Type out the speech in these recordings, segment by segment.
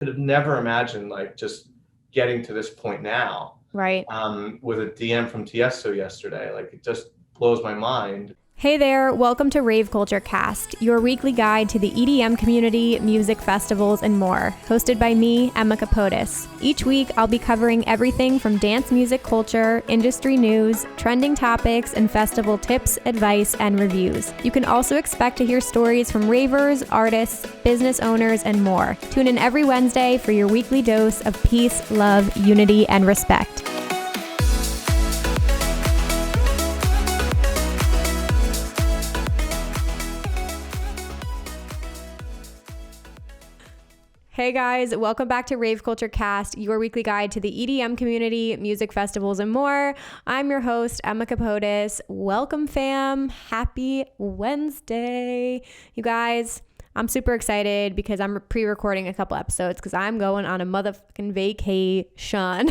could have never imagined like just getting to this point now. Right. With a DM from Tiesto yesterday, like it just blows my mind. Hey there, welcome to Rave Culture Cast, your weekly guide to the EDM community, music festivals, and more, hosted by me, Emma Capotis. Each week, I'll be covering everything from dance music culture, industry news, trending topics, and festival tips, advice, and reviews. You can also expect to hear stories from ravers, artists, business owners, and more. Tune in every Wednesday for your weekly dose of peace, love, unity, and respect. Hey guys, welcome back to Rave Culture Cast, your weekly guide to the EDM community, music festivals, and more. I'm your host, Emma Capotis. Welcome, fam. Happy Wednesday. You guys, I'm super excited because I'm pre-recording a couple episodes because I'm going on a motherfucking vacation.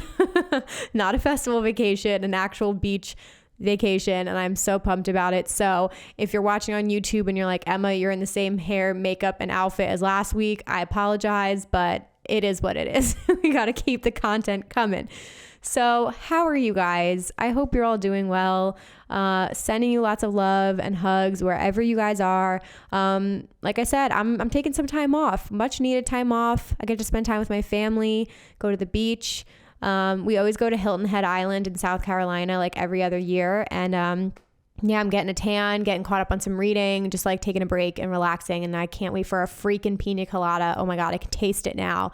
Not a festival vacation, an actual beach vacation, and I'm so pumped about it. So if you're watching on YouTube and you're like, Emma, you're in the same hair, makeup, and outfit as last week, I apologize, but it is what it is. We got to keep the content coming. So how are you guys? I hope you're all doing well. Sending you lots of love and hugs wherever you guys are. Like I said, I'm taking some time off, much needed time off. I get to spend time with my family, go to the beach. We always go to Hilton Head Island in South Carolina like every other year. And I'm getting a tan, getting caught up on some reading, just like taking a break and relaxing. And I can't wait for a freaking pina colada. Oh my God, I can taste it now.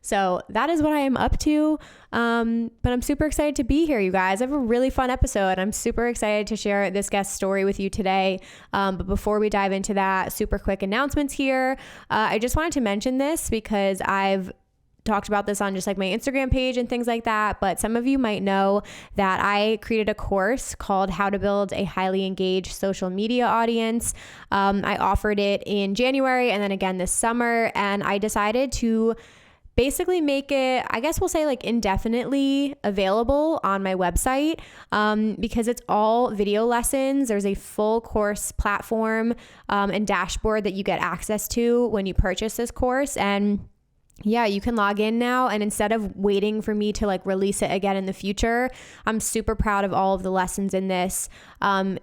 So that is what I am up to. But I'm super excited to be here, you guys. I have a really fun episode. I'm super excited to share this guest story with you today. But before we dive into that, super quick announcements here. I just wanted to mention this because I've talked about this on just like my Instagram page and things like that, but some of you might know that I created a course called How to Build a Highly Engaged Social Media Audience. I offered it in January and then again this summer, and I decided to basically make it, I guess we'll say like indefinitely available on my website because it's all video lessons. There's a full course platform and dashboard that you get access to when you purchase this course. And yeah, you can log in now, and instead of waiting for me to like release it again in the future, I'm super proud of all of the lessons in this.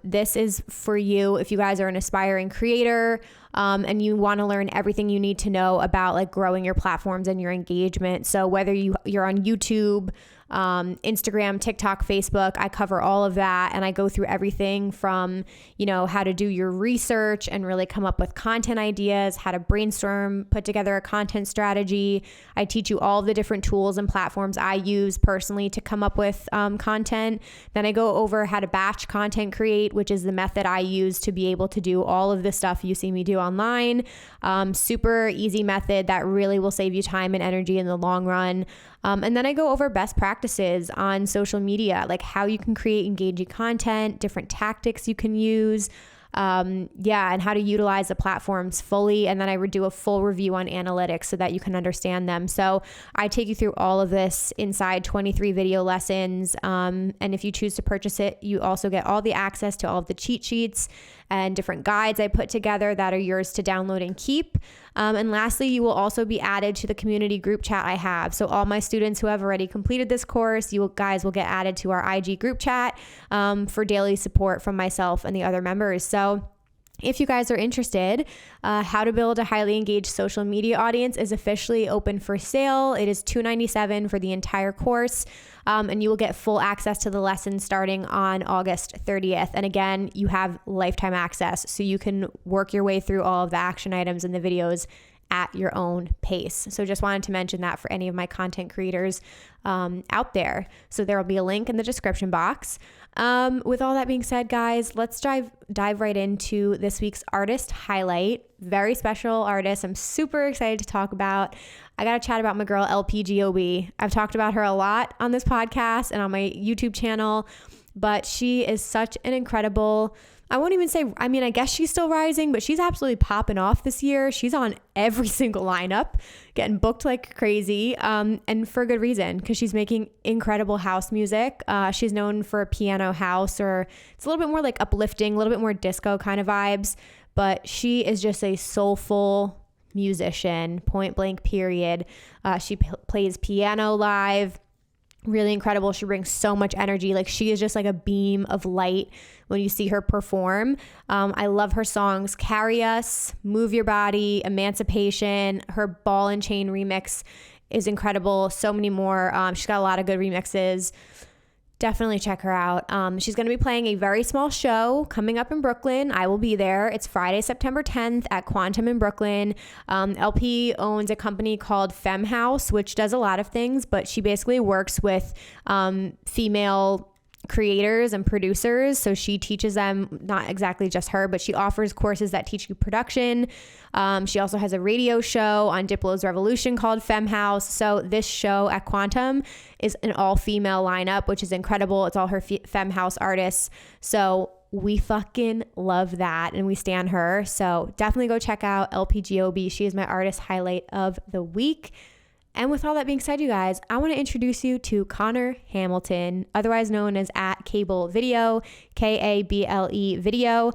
This is for you if you guys are an aspiring creator and you want to learn everything you need to know about like growing your platforms and your engagement. So whether you're on YouTube, Instagram, TikTok, Facebook, I cover all of that, and I go through everything from, how to do your research and really come up with content ideas, how to brainstorm, put together a content strategy. I teach you all the different tools and platforms I use personally to come up with content. Then I go over how to batch content create, which is the method I use to be able to do all of the stuff you see me do online. Super easy method that really will save you time and energy in the long run. And then I go over best practices on social media, like how you can create engaging content, different tactics you can use, and how to utilize the platforms fully. And then I would do a full review on analytics so that you can understand them. So I take you through all of this inside 23 video lessons. And if you choose to purchase it, you also get all the access to all of the cheat sheets and different guides I put together that are yours to download and keep. And lastly, you will also be added to the community group chat I have. So all my students who have already completed this course, you guys will get added to our IG group chat for daily support from myself and the other members. So if you guys are interested, How to Build a Highly Engaged Social Media Audience is officially open for sale. It is $297 for the entire course, and you will get full access to the lessons starting on August 30th. And again, you have lifetime access, so you can work your way through all of the action items in the videos at your own pace. So just wanted to mention that for any of my content creators out there. So there will be a link in the description box. With all that being said, guys, let's dive right into this week's artist highlight. Very special artist I'm super excited to talk about. I got to chat about my girl, Giobbi. I've talked about her a lot on this podcast and on my YouTube channel, but she is such an incredible, I won't even say, I guess she's still rising, but she's absolutely popping off this year. She's on every single lineup, getting booked like crazy, and for good reason, because she's making incredible house music. She's known for piano house, or it's a little bit more like uplifting, a little bit more disco kind of vibes, but she is just a soulful, musician, point blank period. She plays piano live. Really incredible. She brings so much energy. Like, she is just like a beam of light when you see her perform. I love her songs, Carry Us, Move Your Body, Emancipation. Her Ball and Chain remix is incredible. So many more. She's got a lot of good remixes. Definitely check her out. She's going to be playing a very small show coming up in Brooklyn. I will be there. It's Friday, September 10th at Quantum in Brooklyn. LP owns a company called Femme House, which does a lot of things, but she basically works with female creators and producers. So she teaches them, not exactly just her, but she offers courses that teach you production. She also has a radio show on Diplo's Revolution called Femme House. So this show at Quantum is an all-female lineup, which is incredible. It's all her Femme House artists. So we fucking love that, and we stan her. So definitely go check out LP Giobbi. She is my artist highlight of the week. And with all that being said, you guys, I want to introduce you to Connor Hamilton, otherwise known as at Cable Video, Kable Video.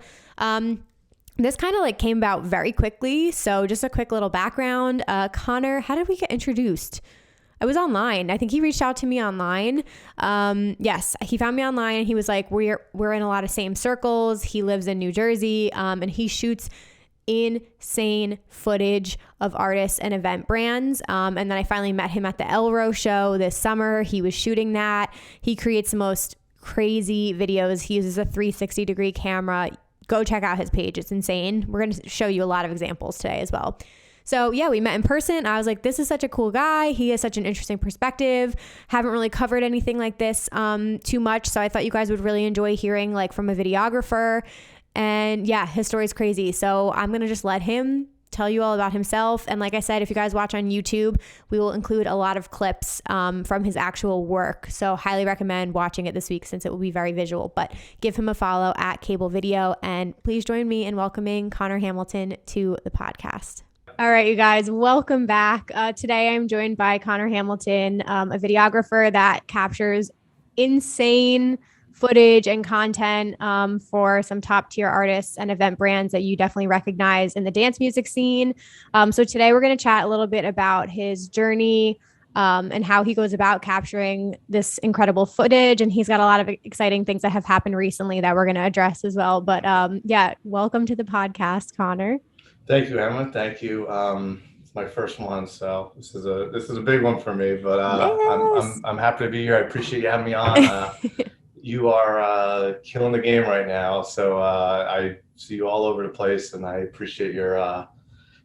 This kind of like came about very quickly. So just a quick little background. Connor, how did we get introduced? I was online. I think he reached out to me online. Yes, he found me online and he was like, we're in a lot of same circles. He lives in New Jersey, and he shoots insane footage of artists and event brands. And then I finally met him at the Elro show this summer. He was shooting that. He creates the most crazy videos. He uses a 360-degree camera. Go check out his page. It's insane. We're going to show you a lot of examples today as well. So yeah, we met in person. I was like, this is such a cool guy. He has such an interesting perspective. Haven't really covered anything like this too much. So I thought you guys would really enjoy hearing like from a videographer. And yeah, his story is crazy. So I'm going to just let him tell you all about himself. And like I said, if you guys watch on YouTube, we will include a lot of clips from his actual work. So highly recommend watching it this week since it will be very visual. But give him a follow at Cable Video. And please join me in welcoming Connor Hamilton to the podcast. All right, you guys, welcome back. Today I'm joined by Connor Hamilton, a videographer that captures insane footage and content for some top tier artists and event brands that you definitely recognize in the dance music scene. So today we're going to chat a little bit about his journey and how he goes about capturing this incredible footage. And he's got a lot of exciting things that have happened recently that we're going to address as well. But yeah, welcome to the podcast, Connor. Thank you, Emma. Thank you. It's my first one, so this is a big one for me. But Yes. I'm happy to be here. I appreciate you having me on. You are killing the game right now, so I see you all over the place, and I appreciate your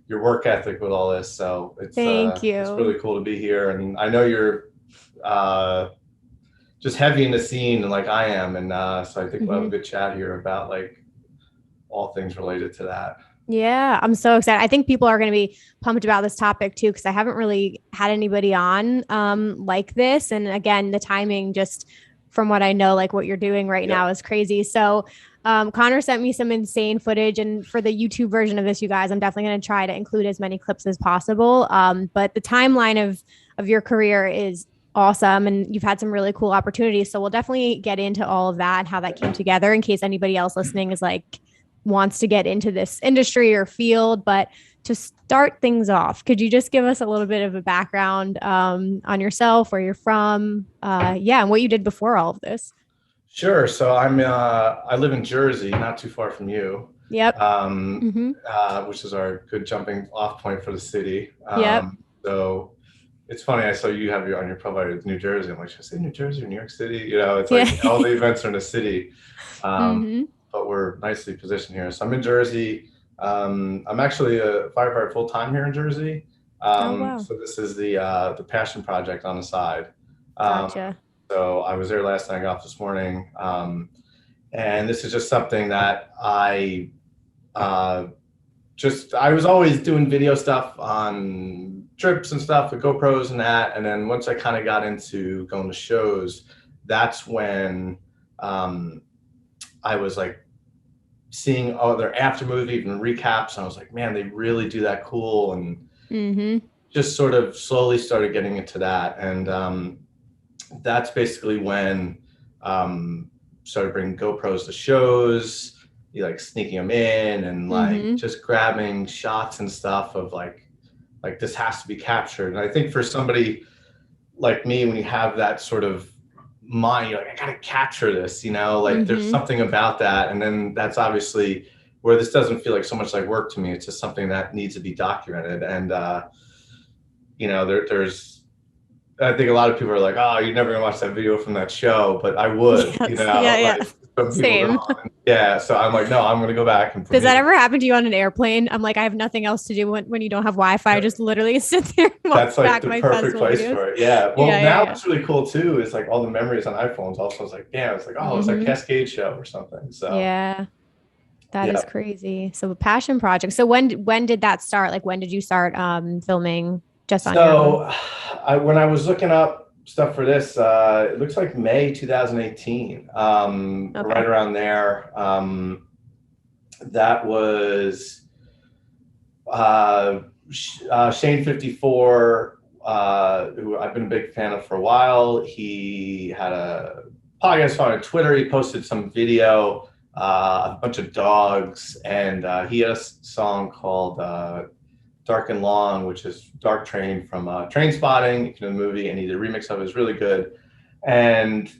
work ethic with all this. So Thank you. It's really cool to be here, and I know you're just heavy in the scene, like I am, and so I think we'll have a good chat here about like all things related to that. Yeah, I'm so excited. I think people are going to be pumped about this topic too, because I haven't really had anybody on like this. And again, the timing, just from what I know, like what you're doing right now is crazy. So Connor sent me some insane footage. And for the YouTube version of this, you guys, I'm definitely going to try to include as many clips as possible. But the timeline of your career is awesome. And you've had some really cool opportunities. So we'll definitely get into all of that and how that came together in case anybody else listening is like, wants to get into this industry or field. But to start things off, could you just give us a little bit of a background on yourself, where you're from, and what you did before all of this? Sure. So I live in Jersey, not too far from you. Yep. Which is our good jumping off point for the city. Yep. So it's funny. I saw you have on your profile, it's New Jersey. I'm like, should I say New Jersey or New York City? You know, it's like all the events are in the city. But we're nicely positioned here. So I'm in Jersey. I'm actually a firefighter full-time here in Jersey. Wow. So this is the passion project on the side. Gotcha. So I was there last night, I got off this morning. And this is just something that I was always doing video stuff on trips and stuff with GoPros and that. And then once I kind of got into going to shows, that's when I was like seeing other after movie and recaps, and I was like, man, they really do that cool, and just sort of slowly started getting into that. And that's basically when started bringing GoPros to shows, like sneaking them in and like just grabbing shots and stuff of like like this has to be captured. And I think for somebody like me, when you have that sort of mind, you're like, I gotta capture this, like there's something about that. And then that's obviously where this doesn't feel like so much like work to me. It's just something that needs to be documented. And there's I think a lot of people are like, oh, you're never gonna watch that video from that show, but I would, Yes. Yeah. like some people Same. don't. Yeah, so I'm like, no, I'm gonna go back and. Does that ever happen to you on an airplane? I'm like, I have nothing else to do when you don't have Wi-Fi. I just literally sit there and watch That's like back the my perfect place videos. for it. Yeah. Well, Yeah, now yeah. what's really cool too is like all the memories on iPhones. Also, it's like, damn, it's like, oh, it's like Cascade show or something. So Yeah, that yeah. is crazy. So a passion project. So when did that start? Like when did you start filming just on your own? So when I was looking up stuff for this, it looks like May 2018, Okay. right around there. That was Shane 54, who I've been a big fan of for a while. He had a podcast on Twitter. He posted some video, a bunch of dogs, and he had a song called Dark and Long, which is Dark Train from Train Spotting, the movie, and he did a remix of it. It's really good. And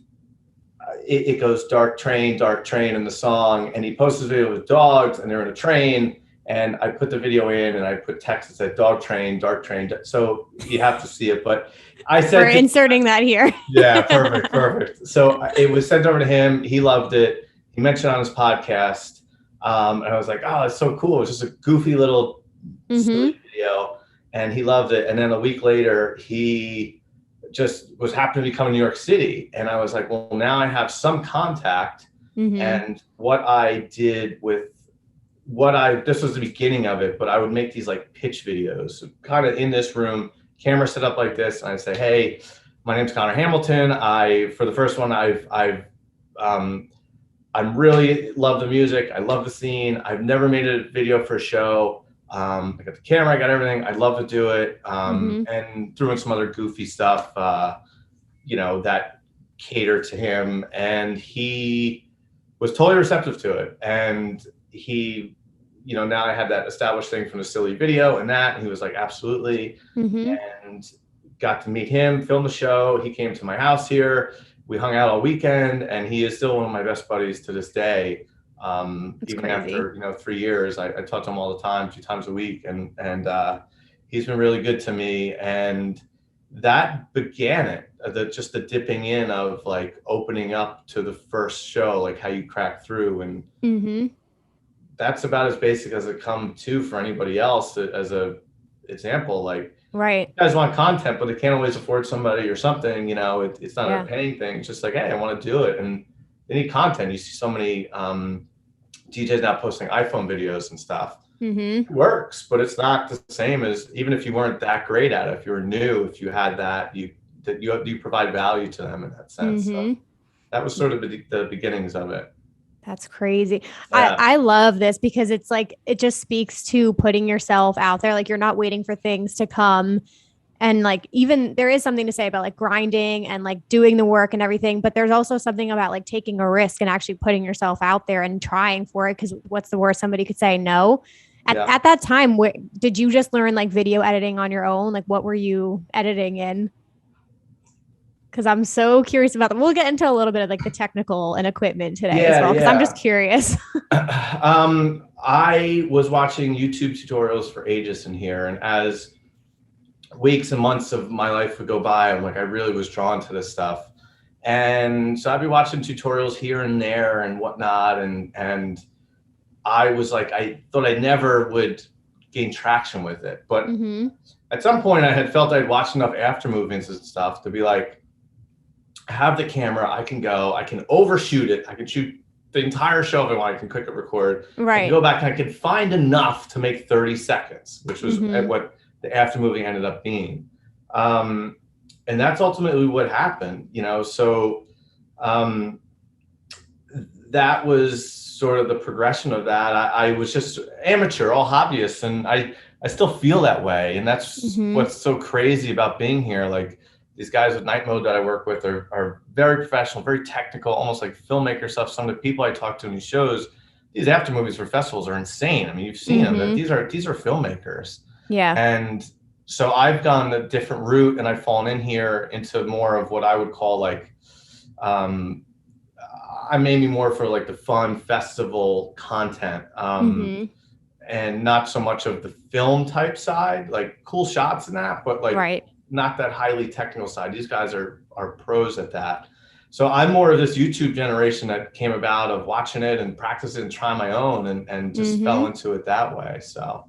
it goes Dark Train in the song, and he posts this video with dogs, and they're in a train, and I put the video in, and I put text that said Dark Train, so you have to see it. But I said we're inserting that here. Yeah, perfect. So it was sent over to him. He loved it. He mentioned it on his podcast, and I was like, oh, that's so cool. It was just a goofy little silly video, and he loved it. And then a week later, he just was happened to be coming to New York City, and I was like, well, now I have some contact. And what I did with this was the beginning of it, but I would make these like pitch videos, kind of in this room, camera set up like this, and I'd say, hey, my name's Connor Hamilton. For the first one, I really love the music. I love the scene. I've never made a video for a show. I got the camera, I got everything. I'd love to do it. And threw in some other goofy stuff, that catered to him. And he was totally receptive to it. And he, now I had that established thing from the silly video and he was like, absolutely. And got to meet him, film the show. He came to my house here. We hung out all weekend, and he is still one of my best buddies to this day. Even crazy. After 3 years, I talk to him all the time, 2 times a week, and he's been really good to me. And that began it, just the dipping in of like opening up to the first show, like how you crack through, and that's about as basic as it come to for anybody else. As a example, like, right, you guys want content, but they can't always afford somebody or something. It's not a paying thing. It's just like, hey, I want to do it, and they need content. You see so many DJs now posting iPhone videos and stuff. It works, but it's not the same as, even if you weren't that great at it, if you were new, if you had that, you provide value to them in that sense. So that was sort of the beginnings of it. That's crazy. Yeah. I love this because it's like, it just speaks to putting yourself out there. Like, you're not waiting for things to come. And like, even there is something to say about like grinding and like doing the work and everything, but there's also something about like taking a risk and actually putting yourself out there and trying for it. Cause what's the worst somebody could say no? At that time, did you just learn like video editing on your own? Like, what were you editing in? Because I'm so curious about them. We'll get into a little bit of like the technical and equipment today as well, because I'm just curious. I was watching YouTube tutorials for ages in here, and as weeks and months of my life would go by, I'm like, I really was drawn to this stuff. And so I'd be watching tutorials here and there and whatnot, and I was like, I thought I never would gain traction with it. But at some point I had felt I'd watched enough after movies and stuff to be like, I have the camera, I can overshoot it. I can shoot the entire show if I want. I can quick record. Right. I can go back and I can find enough to make 30 seconds, which was what the after movie ended up being. And that's ultimately what happened, so that was sort of the progression of that. I was just amateur, all hobbyists, and I still feel that way. And that's what's so crazy about being here. Like, these guys with Night Mode that I work with are very professional, very technical, almost like filmmaker stuff. Some of the people I talk to in these shows, these after movies for festivals are insane. I mean, you've seen them. These are filmmakers. Yeah. And So I've gone a different route, and I've fallen in here into more of what I would call like, um, I'm maybe more for like the fun festival content, and not so much of the film type side, like cool shots and that, but like Right. not that highly technical side. These guys are pros at that. So I'm more of this YouTube generation that came about of watching it and practicing and trying my own, and just fell into it that way. So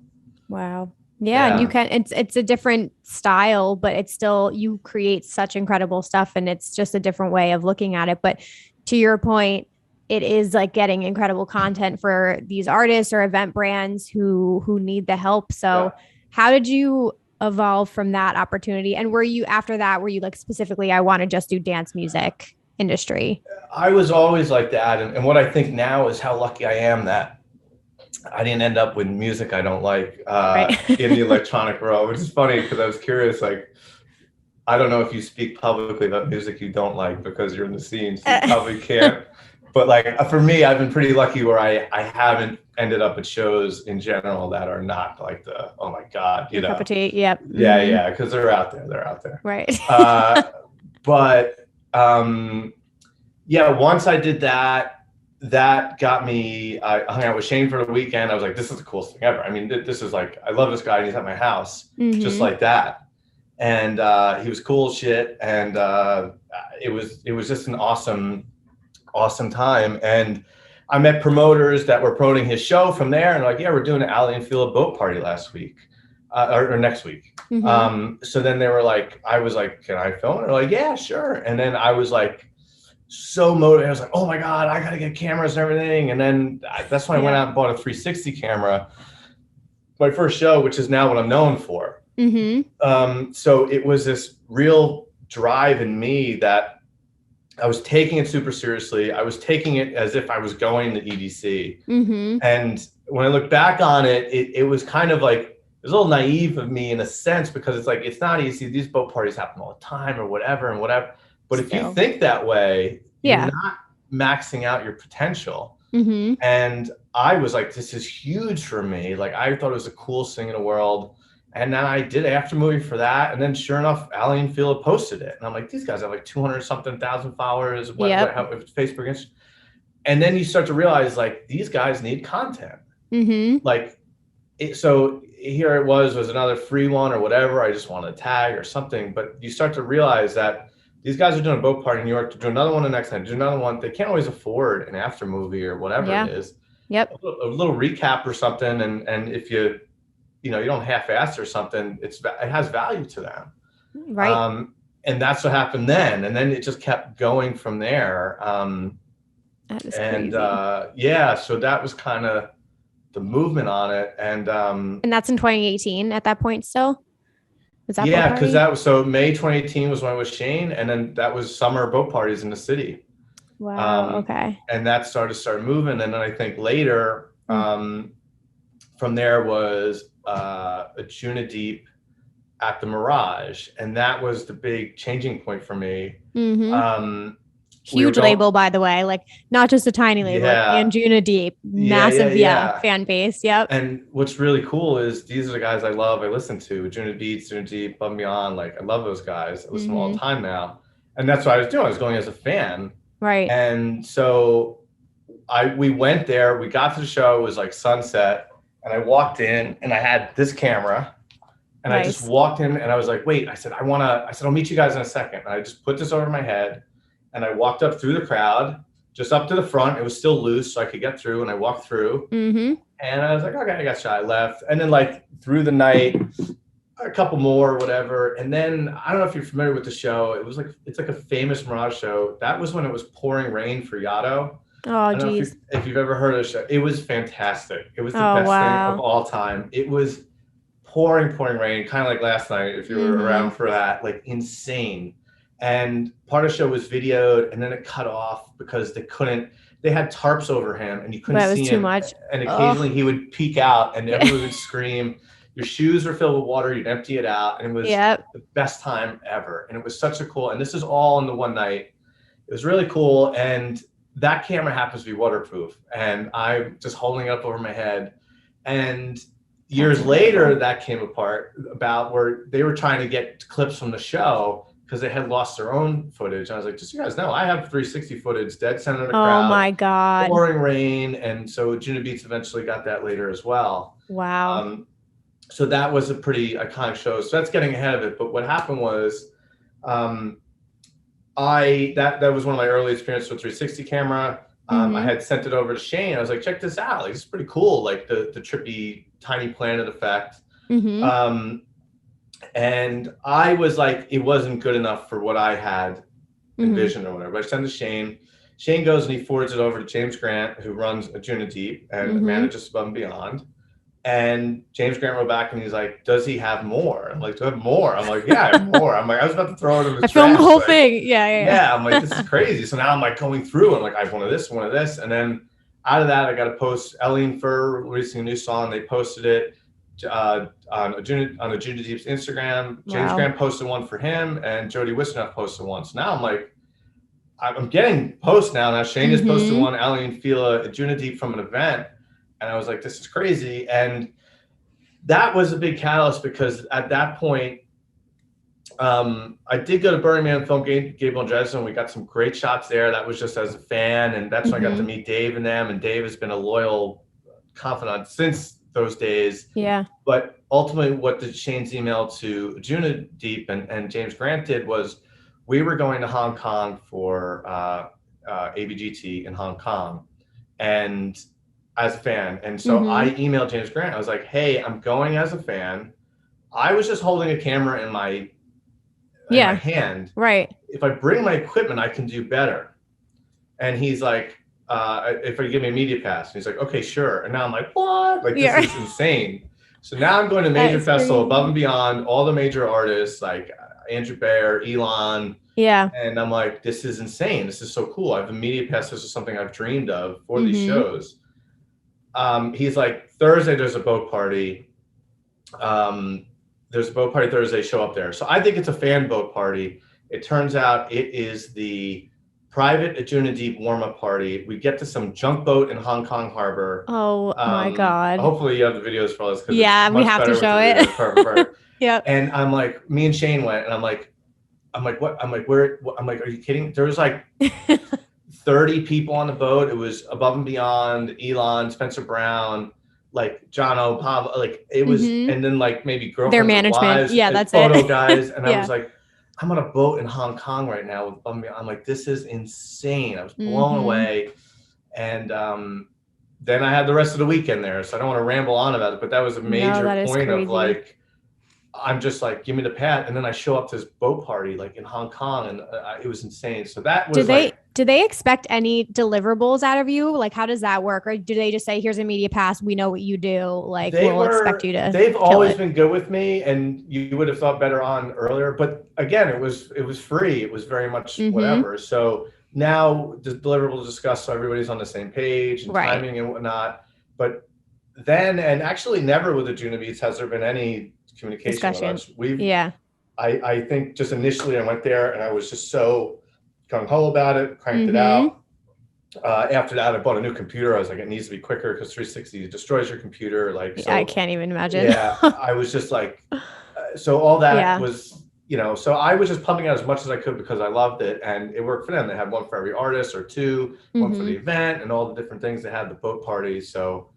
Wow. Yeah, and you yeah. can it's a different style, but it's still you create such incredible stuff and it's just a different way of looking at it. But to your point, it is like getting incredible content for these artists or event brands who need the help. So Yeah. how did you evolve from that opportunity? And were you after that, were you like specifically, I want to just do dance music industry? I was always like that. And what I think now is how lucky I am that I didn't end up with music I don't like Right. in the electronic world, which is funny because I was curious, like, I don't know if you speak publicly about music you don't like because you're in the scene, so you probably can't. But like for me, I've been pretty lucky where I haven't ended up at shows in general that are not like the, oh my God, Your cup of tea. Yep. Yeah, yeah, because they're out there. They're out there. Right. But yeah, once I did that, that got me, I hung out with Shane for the weekend. I was like, this is the coolest thing ever. I mean, this is like, I love this guy and he's at my house, just like that. And he was cool as shit. And it was just an awesome time. And I met promoters that were promoting his show from there, and like, yeah, we're doing an Alley and Field boat party last week, or next week. So then they were like, I was like, can I film it? They're like, yeah, sure. And then I was like, so motivated. I was like, oh my God, I gotta get cameras and everything. And then that's when I went out and bought a 360 camera, my first show, which is now what I'm known for. So it was this real drive in me that I was taking it super seriously. I was taking it as if I was going to EDC. And when I look back on it, it was kind of like, it was a little naive of me in a sense, because it's like, it's not easy. These boat parties happen all the time or whatever and whatever. But if you think that way, you're not maxing out your potential. And I was like, this is huge for me. Like, I thought it was the coolest thing in the world. And then I did an after movie for that. And then sure enough, Allie and Phil posted it. And I'm like, these guys have like 200 something thousand followers, Facebook. And then you start to realize like, these guys need content. Like, so here it was another free one or whatever. I just wanted to tag or something. But you start to realize that these guys are doing a boat party in New York, to do another one the next night, do another one. They can't always afford an after movie or whatever it is. A little recap or something. And if you don't half-ass or something, it has value to them. Right. And that's what happened then. And then it just kept going from there. That is crazy. So that was kind of the movement on it. And that's in 2018 at that point still? Was that because that was, so May 2018 was when I was Shane, and then that was summer boat parties in the city. Wow. Okay. And that started moving. And then I think later, from there was a Juna Deep at the Mirage, and that was the big changing point for me. Huge label, by the way, like not just a tiny label, and Juna Deep, massive fan base. And what's really cool is these are the guys I love, I listen to, Juna Beats, Juna Deep, Above and Beyond. Like, I love those guys. I listen to them all the time now. And that's what I was doing. I was going as a fan. Right. And so we went there, we got to the show, it was like sunset, and I walked in and I had this camera, and I just walked in and I was like, wait, I said, I'll meet you guys in a second. And I just put this over my head and I walked up through the crowd, just up to the front. It was still loose, so I could get through, and I walked through. And I was like, okay, I got shot. I left. And then like through the night, a couple more, whatever. And then I don't know if you're familiar with the show. It's like a famous Mirage show. That was when it was pouring rain for Yotto. Oh, geez. If you've ever heard of the show, it was fantastic. It was the best thing of all time. It was pouring rain, kind of like last night, if you were around for that, like insane. And part of the show was videoed, and then it cut off because they had tarps over him and you couldn't see him. It was too much. And occasionally he would peek out and everyone would scream. Your shoes were filled with water, you'd empty it out. And it was the best time ever. And it was such a cool, and this is all in the one night. It was really cool. And that camera happens to be waterproof. And I'm just holding it up over my head. And years later, that came apart about where they were trying to get clips from the show because they had lost their own footage. I was like, just so you guys know, I have 360 footage, dead center of the crowd. Oh my God. Pouring rain. And so Juno Beats eventually got that later as well. Wow. So that was a pretty iconic show. So that's getting ahead of it. But what happened was that was one of my early experiences with 360 camera. I had sent it over to Shane. I was like, check this out. Like, it's pretty cool. Like the trippy tiny planet effect. And I was like, it wasn't good enough for what I had envisioned or whatever. But I sent it to Shane. Shane goes and he forwards it over to James Grant, who runs a Juno Deep and manages Above and Beyond. And James Grant wrote back and he's like, does he have more? I'm like, do I have more? I'm like, yeah, I have more. I'm like, I was about to throw it in the trash. I filmed the whole thing. Yeah. I'm like, this is crazy. So now I'm like going through and like, I have one of this. And then out of that, I got to post Ellie Fur releasing a new song. They posted it on a Juno Deep's Instagram. James Grant posted one for him and Jody Wisnoff posted one. So now I'm like, I'm getting posts now. Now Shane has posted one, Ellie and Fila, a Juno Deep from an event. And I was like, this is crazy. And that was a big catalyst because at that point, I did go to Burning Man Film Gable and Dresden. We got some great shots there. That was just as a fan. And that's when I got to meet Dave and them. And Dave has been a loyal confidant since those days. Yeah. But ultimately, what the Shane's email to Juno Deep and James Grant did was we were going to Hong Kong for ABGT in Hong Kong. And as a fan. And so I emailed James Grant. I was like, hey, I'm going as a fan. I was just holding a camera in my hand. Right. If I bring my equipment, I can do better. And he's like, if you give me a media pass. And he's like, okay, sure. And now I'm like, what? Like, this is insane. So now I'm going to major festival, Above and Beyond, all the major artists like Andrew Bayer, Elon. Yeah. And I'm like, this is insane. This is so cool. I have a media pass. This is something I've dreamed of for these shows. He's like, Thursday, there's a boat party. There's a boat party Thursday, show up there. So I think it's a fan boat party. It turns out it is the private Juno Deep warm-up party. We get to some junk boat in Hong Kong Harbor. Oh my God. Hopefully you have the videos for us. Yeah, we have to show it. Yeah. And I'm like, me and Shane went and I'm like, what? I'm like, where? I'm like, are you kidding? There was like 30 people on the boat. It was Above and Beyond, Elon, Spencer Brown, like John O. Pablo, like it was, and then like maybe girlfriends, their management, wives, that's photo it. guys, and I was like, I'm on a boat in Hong Kong right now with Above and Beyond. I'm like, this is insane. I was blown away, and then I had the rest of the weekend there, so I don't want to ramble on about it, but that was a major point of like, I'm just like, give me the pad. And then I show up to this boat party like in Hong Kong and it was insane. So that was Did they expect any deliverables out of you? Like, how does that work? Or do they just say, here's a media pass, we know what you do, like we'll expect you to They've always been good with me, and you would have thought better on earlier. But again, it was free. It was very much whatever. So now the deliverables discussed so everybody's on the same page and timing and whatnot. But then, and actually never with the Juno Beats has there been any communication with us. I think just initially I went there and I was just so gung ho about it, cranked it out. After that, I bought a new computer. I was like, it needs to be quicker because 360 destroys your computer. Like, so, I can't even imagine. I was just like, so all that was, so I was just pumping out as much as I could because I loved it and it worked for them. They had one for every artist or two, one for the event and all the different things. They had the boat party. So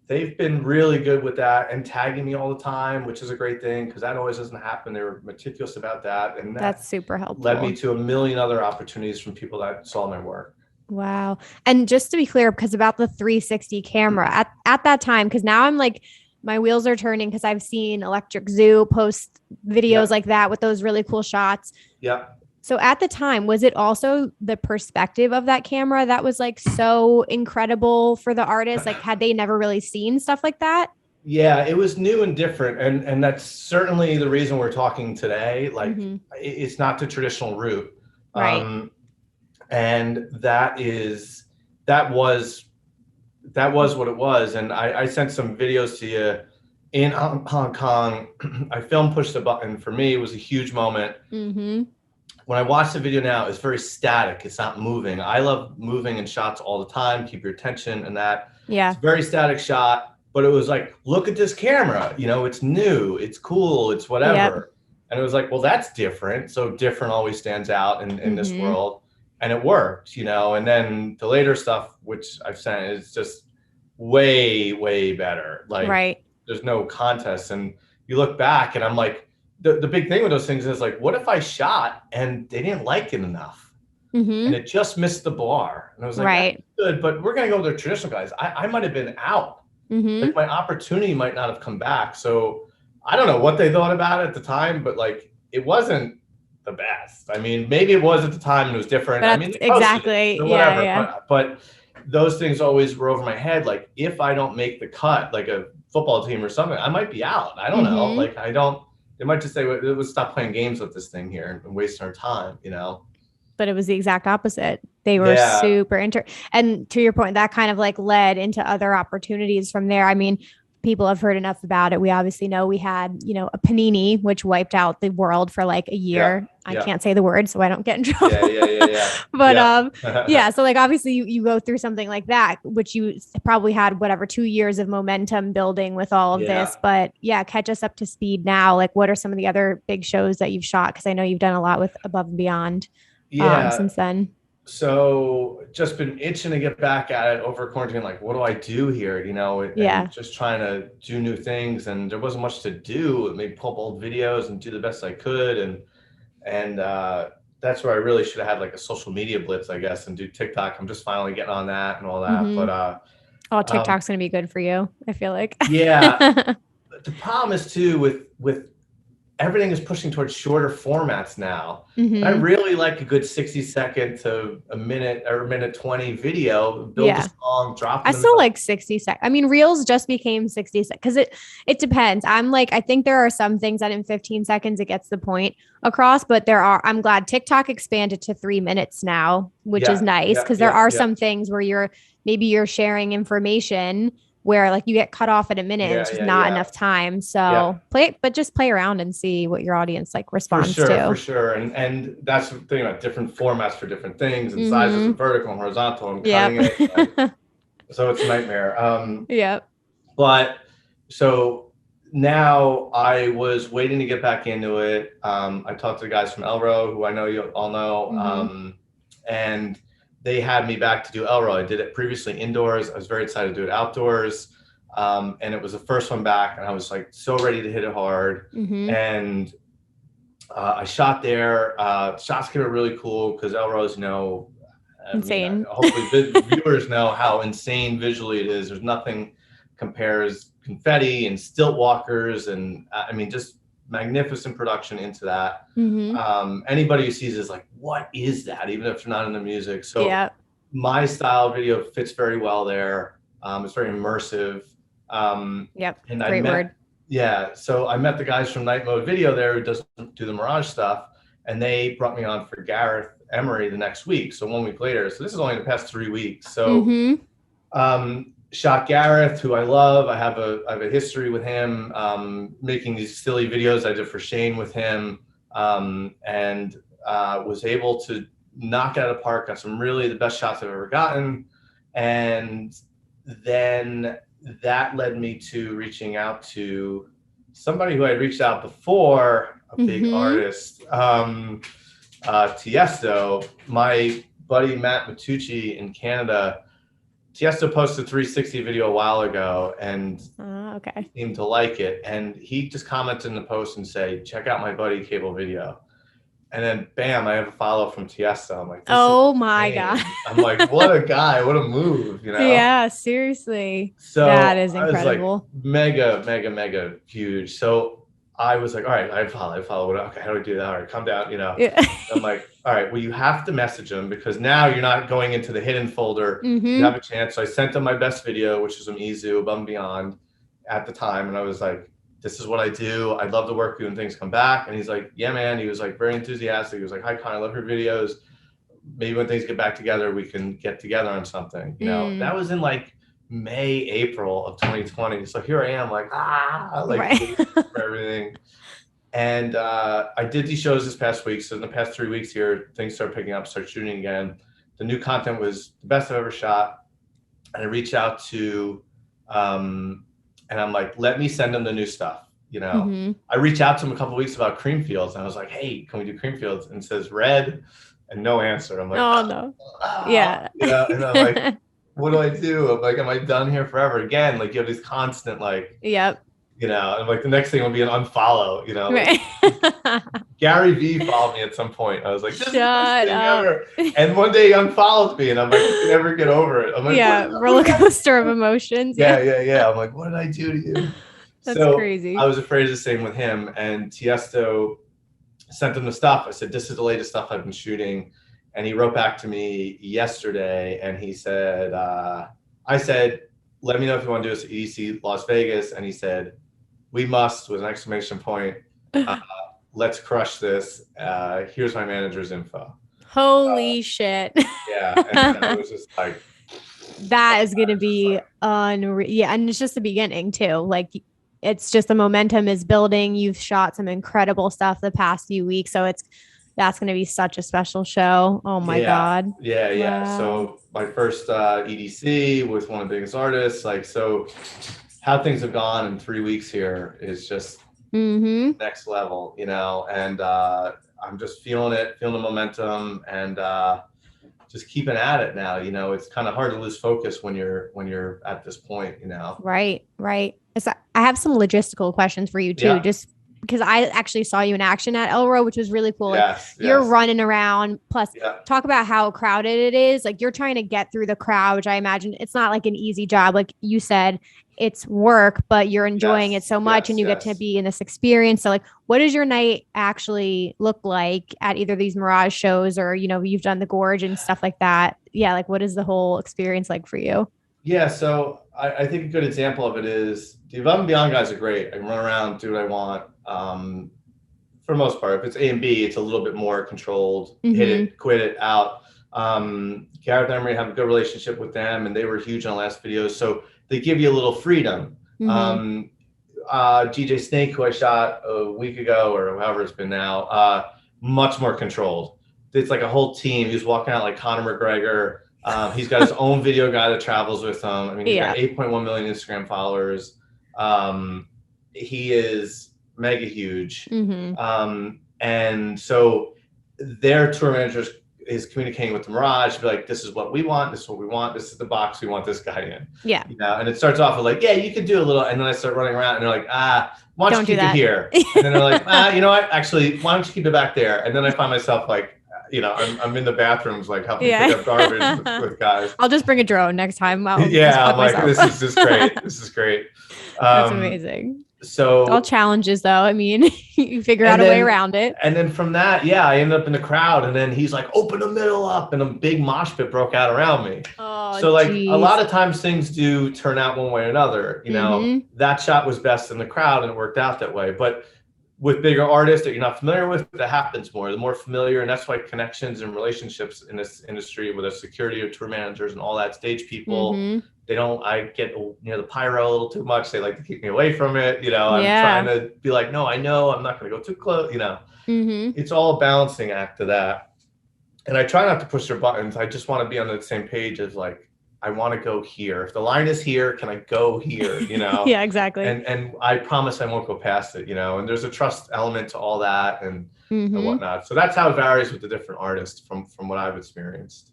they've been really good with that and tagging me all the time, which is a great thing because that always doesn't happen. They were meticulous about that. And that's super helpful. Led me to a million other opportunities from people that saw my work. Wow. And just to be clear, because about the 360 camera at that time, because now I'm like, my wheels are turning because I've seen Electric Zoo post videos like that with those really cool shots. Yeah. So at the time, was it also the perspective of that camera that was like so incredible for the artist? Like, had they never really seen stuff like that? Yeah, it was new and different. And that's certainly the reason we're talking today. Like, it's not the traditional route. Right. And that was what it was. And I sent some videos to you in Hong Kong. I filmed Push the Button. For me, it was a huge moment. When I watch the video now, it's very static. It's not moving. I love moving in shots all the time. Keep your attention and that. Yeah. It's a very static shot, but it was like, look at this camera, you know, it's new, it's cool, it's whatever. Yep. And it was like, well, that's different. So different always stands out in this Mm-hmm. world. And it worked, you know. And then the later stuff, which I've sent, is just way, way better. Like, Right. there's no contest. And you look back and I'm like, the big thing with those things is like, what if I shot and they didn't like it enough? Mm-hmm. And it just missed the bar. And I was like, Right. that's good, but we're going to go with the traditional guys. I might have been out. Mm-hmm. Like, my opportunity might not have come back. So I don't know what they thought about it at the time, but like, it wasn't the best. I mean, maybe it was at the time and it was different. But I mean, they posted it, so whatever. But those things always were over my head. Like, if I don't make the cut, like a football team or something, I might be out. I don't know. Like, they might just say, let's stop playing games with this thing here and wasting our time, you know? But it was the exact opposite. They were super and to your point, that kind of like led into other opportunities from there. I mean, people have heard enough about it. We obviously know we had, you know, a panini, which wiped out the world for like a year. I can't say the word, so I don't get in trouble. But yeah. So like, obviously you go through something like that, which you probably had whatever 2 years of momentum building with all of this. But yeah, catch us up to speed now. Like, what are some of the other big shows that you've shot? Because I know you've done a lot with Above and Beyond since then. So just been itching to get back at it over quarantine. Like, what do I do here? You know, and just trying to do new things. And there wasn't much to do. Maybe pull up old videos and do the best I could. And that's where I really should have had like a social media blitz, I guess, and do TikTok. I'm just finally getting on that and all that. Mm-hmm. But TikTok's gonna be good for you, I feel like. The problem is too with everything is pushing towards shorter formats now. Mm-hmm. I really like a good 60-second to a minute or a minute 20 video, build a song, drop it. I still like 60 seconds. I mean, Reels just became 60 seconds because it depends. I think there are some things that in 15 seconds it gets the point across, but I'm glad TikTok expanded to 3 minutes now, which is nice because there are some things where you're sharing information where like you get cut off at a minute and it's just not enough time. So just play around and see what your audience like responds to. For sure. And that's the thing about different formats for different things and sizes and vertical and horizontal and cutting it. So it's a nightmare. But so now I was waiting to get back into it. I talked to the guys from Elro, who I know you all know. And they had me back to do Elro. I did it previously indoors. I was very excited to do it outdoors. And it was the first one back and I was like so ready to hit it hard. And I shot there. Shots came out really cool because Elro's, you know, insane. Hopefully viewers know how insane visually it is. There's nothing compares confetti and stilt walkers. And I mean, just magnificent production into that. Anybody who sees it is like, what is that? Even if they're not into music. So my style video fits very well there. It's very immersive. And great word. So I met the guys from Night Mode Video there who doesn't do the Mirage stuff, and they brought me on for Gareth Emery the next week. So 1 week later. So this is only the past 3 weeks. So shot Gareth, who I love. I have a history with him, making these silly videos I did for Shane with him, and was able to knock it out of the park. Got some really the best shots I've ever gotten. And then that led me to reaching out to somebody who I had reached out before, a big artist, Tiesto. My buddy Matt Matucci in Canada, Tiesto posted a 360 video a while ago and seemed to like it. And he just commented in the post and say, check out my buddy Cable Video. And then bam, I have a follow from Tiesto. I'm like, oh my God. I'm like, what a guy, what a move, you know? Yeah, seriously. So that is incredible. I was like mega huge. So I was like, all right, I follow. Okay, how do I do that? All right, calm down, you know? I'm like, all right, well, you have to message him because now you're not going into the hidden folder. You have a chance. So I sent him my best video, which was Izu, Above and Beyond at the time. And I was like, this is what I do. I'd love to work with you when things come back. And he's like, yeah, man. He was like very enthusiastic. He was like, hi, Con, I love your videos. Maybe when things get back together, we can get together on something. You know, that was in like May, April of 2020. So here I am like, for everything. And I did these shows this past week. So in the past 3 weeks here, things started picking up, started shooting again. The new content was the best I've ever shot. And I reached out to and I'm like, let me send him the new stuff. Mm-hmm. I reached out to him a couple of weeks about Creamfields, and I was like, hey, can we do Creamfields? And it says red, and no answer. I'm like, Oh no. Yeah. and I'm like, what do I do? I'm like, am I done here forever again? Like, you have these constant, like, Yep. and like the next thing will be an unfollow, Right. like, Gary V followed me at some point. I was like, this is the best thing up. ever. And one day he unfollowed me, and I'm like, I can never get over it. I'm like, yeah, roller coaster of emotions. Yeah. I'm like, what did I do to you? That's so crazy. I was afraid of the same with him. And Tiesto sent him the stuff. I said, this is the latest stuff I've been shooting. And he wrote back to me yesterday, and he said, I said, let me know if you want to do this at EDC Las Vegas. And he said, we must, with an exclamation point. Let's crush this. Here's my manager's info. Holy shit. Yeah. And I was just like, that is going to be unreal. Yeah. And it's just the beginning too. Like, it's just the momentum is building. You've shot some incredible stuff the past few weeks. So that's going to be such a special show. Oh my God. Yeah. Wow. So my first EDC with one of the biggest artists, like, so how things have gone in 3 weeks here is just next level, and I'm just feeling the momentum, and just keeping at it now. It's kind of hard to lose focus when you're at this point, Right. So I have some logistical questions for you too, just because I actually saw you in action at Elro, which was really cool. Yes, you're running around, plus talk about how crowded it is. Like, you're trying to get through the crowd, which I imagine it's not like an easy job. Like you said, it's work, but you're enjoying it so much, and you get to be in this experience. So like, what does your night actually look like at either these Mirage shows, or, you've done the Gorge and stuff like that? Yeah. Like, what is the whole experience like for you? Yeah. So I think a good example of it is the Above and Beyond guys are great. I can run around, do what I want. For the most part, if it's A and B, it's a little bit more controlled, hit it, quit it, out. Gareth Emery, have a good relationship with them, and they were huge on the last videos. So they give you a little freedom. DJ Snake, who I shot a week ago or however it's been now, much more controlled. It's like a whole team. He's walking out like Conor McGregor. He's got his own video guy that travels with him. I mean, he's got 8.1 million Instagram followers. He is mega huge. And so their tour managers is communicating with the Mirage, be like, this is what we want, this is what we want, this is the box we want this guy in. Yeah. And it starts off with like, yeah, you can do a little, and then I start running around, and they're like, why don't you keep it here? And then they're like, you know what, actually, why don't you keep it back there? And then I find myself like, I'm in the bathrooms like helping pick up garbage with guys. I'll just bring a drone next time. I'm like, this is just great. This is great. That's amazing. So it's all challenges though. I mean, you figure out a way around it. And then from that, I ended up in the crowd, and then he's like, open the middle up, and a big mosh pit broke out around me. So like a lot of times things do turn out one way or another. That shot was best in the crowd, and it worked out that way. But with bigger artists that you're not familiar with, that happens more. The more familiar, and that's why connections and relationships in this industry, with the security or tour managers and all that, stage people, I get near the pyro a little too much. They like to keep me away from it. I'm trying to be like, no, I know I'm not going to go too close. It's all a balancing act to that. And I try not to push their buttons. I just want to be on the same page as like, I want to go here. If the line is here, can I go here? Yeah, exactly. And I promise I won't go past it, and there's a trust element to all that and whatnot. So that's how it varies with the different artists from what I've experienced.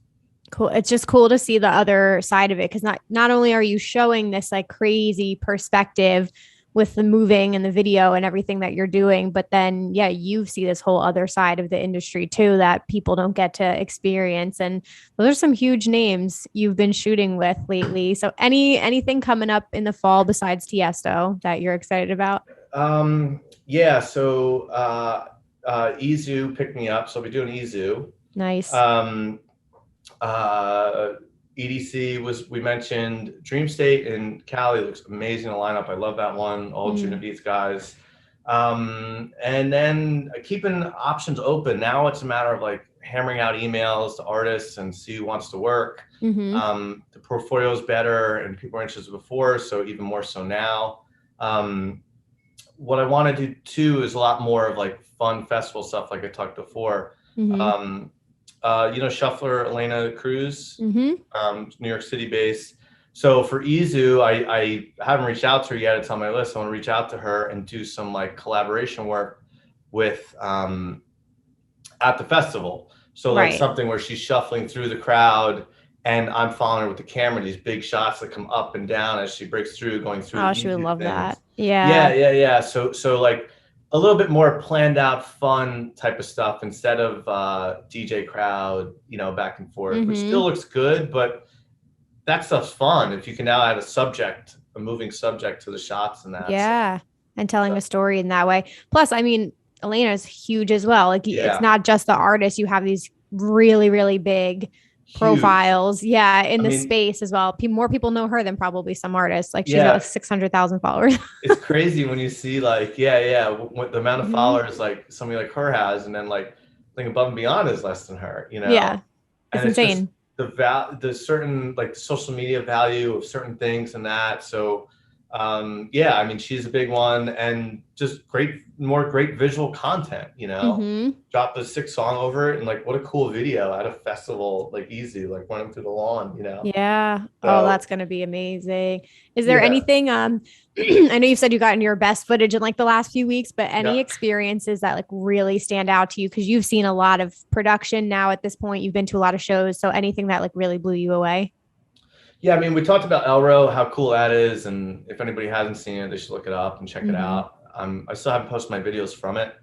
Cool. It's just cool to see the other side of it, because not only are you showing this like crazy perspective with the moving and the video and everything that you're doing, but then you see this whole other side of the industry too that people don't get to experience. And those are some huge names you've been shooting with lately. So anything coming up in the fall besides Tiesto that you're excited about? So Izu picked me up, so I'll be doing Izu. Nice. EDC we mentioned. Dream State in Cali looks amazing in the lineup. I love that one. All Juna Beats guys. And then keeping options open. Now it's a matter of like hammering out emails to artists and see who wants to work. The portfolio is better and people are interested before, so even more so now. What I want to do too is a lot more of like fun festival stuff, like I talked before. Shuffler Elena Cruz, New York City based. So for Izu, I haven't reached out to her yet. It's on my list. I want to reach out to her and do some like collaboration work with at the festival. So like Right. something where she's shuffling through the crowd and I'm following her with the camera, these big shots that come up and down as she breaks through, going through the Oh, she would Izu love things. that. Yeah. Yeah. So like a little bit more planned out, fun type of stuff instead of DJ crowd, back and forth, which still looks good, but that stuff's fun if you can now add a moving subject to the shots and that. So, Yeah. And telling a story in that way. Plus, I mean, Elena's huge as well. Like it's not just the artist. You have these really, really big huge. profiles. Yeah. In the space as well. More people know her than probably some artists. Like she's got like 600,000 followers. It's crazy when you see like, what the amount of followers like somebody like her has, and then like Thing Above and Beyond is less than her, Yeah. It's and insane. Just the certain like the social media value of certain things and that. So I mean, she's a big one, and just more great visual content, drop the 6 song over it, and like what a cool video at a festival, like easy, like running through the lawn, Yeah. So, oh, that's going to be amazing. Is there anything, I know you've said you gotten your best footage in like the last few weeks, but any experiences that like really stand out to you? Cause you've seen a lot of production now at this point, you've been to a lot of shows. So anything that like really blew you away? Yeah, I mean, we talked about Elro, how cool that is, and if anybody hasn't seen it, they should look it up and check it out. I still haven't posted my videos from it,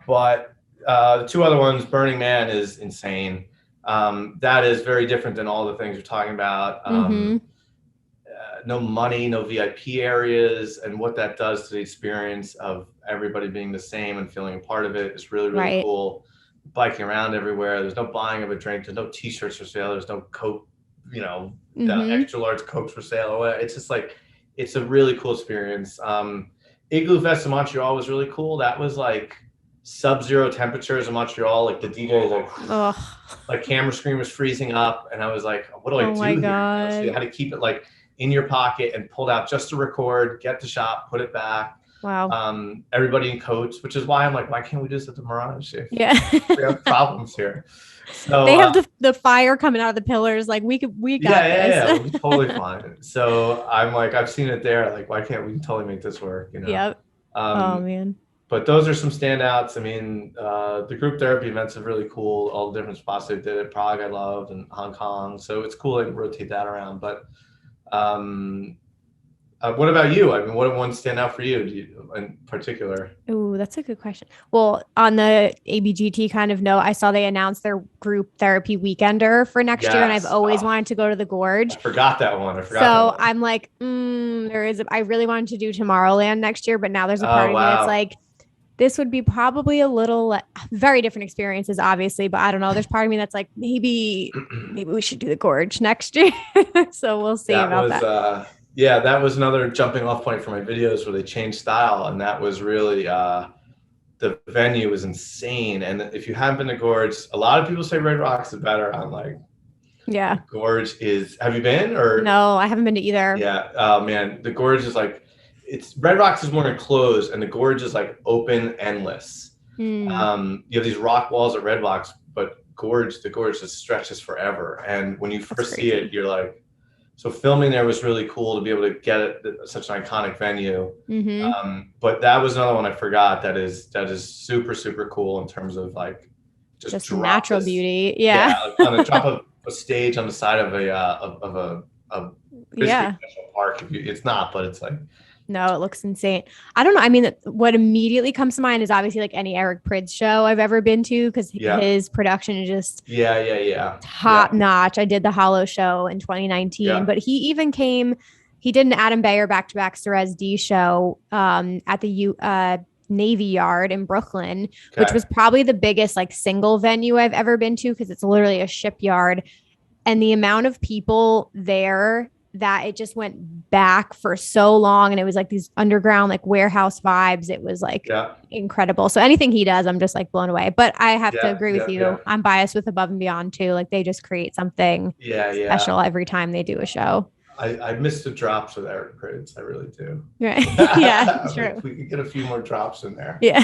but the 2 other ones, Burning Man is insane. That is very different than all the things you're talking about. No money, no VIP areas, and what that does to the experience of everybody being the same and feeling a part of it is really, really cool. Biking around everywhere. There's no buying of a drink. There's no T-shirts for sale. There's no Coke, extra large Cokes for sale. It's just like, it's a really cool experience. Igloo Fest in Montreal was really cool. That was like sub-zero temperatures in Montreal. Like the DJ like camera screen was freezing up, and I was like, what do I do here? So you had to keep it like in your pocket and pulled out just to record, get the shot, put it back. Wow. Everybody in coats, which is why I'm like, why can't we do this at the Mirage? Yeah. We have problems here. So they have the fire coming out of the pillars. Like we got this. Yeah, we're totally fine. So I'm like, I've seen it there. Like, why can't we totally make this work? Yep. Oh man. But those are some standouts. I mean, the group therapy events are really cool. All the different spots they did at Prague, I loved, and Hong Kong. So it's cool to rotate that around. But what about you? I mean, what one stand out for you in particular? Oh, that's a good question. Well, on the ABGT kind of note, I saw they announced their group therapy weekender for next year, and I've always wanted to go to the Gorge. I forgot that one. So I'm like, I really wanted to do Tomorrowland next year, but now there's a part of me that's like, this would be probably a little very different experiences, obviously, but I don't know. There's part of me that's like, maybe we should do the Gorge next year. So we'll see about that. Yeah, that was another jumping off point for my videos where they changed style, and that was really the venue was insane. And if you haven't been to Gorge, a lot of people say Red Rocks is better. I'm like, yeah, Gorge is. Have you been or? No, I haven't been to either. Yeah, oh man, the Gorge is like, Red Rocks is more enclosed, and the Gorge is like open, endless. You have these rock walls at Red Rocks, but the Gorge just stretches forever. And when you first see it, you're like. So filming there was really cool to be able to get it such an iconic venue. But that was another one I forgot that is super, super cool in terms of like just natural beauty. Yeah. On a drop a stage on the side of a national park. It's not, but it's like. No, it looks insane. I don't know. I mean, what immediately comes to mind is obviously like any Eric Prydz show I've ever been to, because his production is just top notch. I did the Hollow show in 2019, but he did an Adam Bayer back-to-back Cerez D show at the Navy Yard in Brooklyn, which was probably the biggest like single venue I've ever been to, because it's literally a shipyard, and the amount of people there that it just went back for so long, and it was like these underground like warehouse vibes. It was like incredible. So anything he does, I'm just like blown away. But I have to agree with you. I'm biased with Above and Beyond too. Like they just create something special every time they do a show. I miss the drops with Eric Prydz. I really do. Right. Yeah, true. If we could get a few more drops in there. Yeah.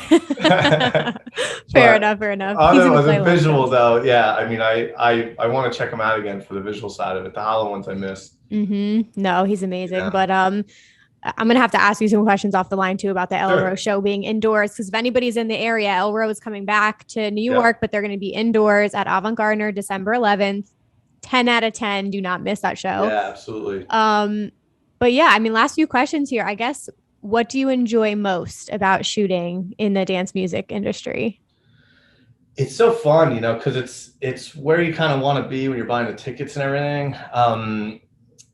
Fair enough. He's in The visual sometimes. though, yeah. I mean, I want to check him out again for the visual side of it. The hollow ones I missed. No, he's amazing. Yeah. But I'm gonna have to ask you some questions off the line too about the Elro Sure. show being indoors. Because if anybody's in the area, Elro is coming back to New Yeah. York, but they're going to be indoors at Avant Gardener December 11th. 10 out of 10. Do not miss that show. Yeah, absolutely. But yeah, I mean, last few questions here. I guess, what do you enjoy most about shooting in the dance music industry? It's so fun, you know, because it's where you kind of want to be when you're buying the tickets and everything.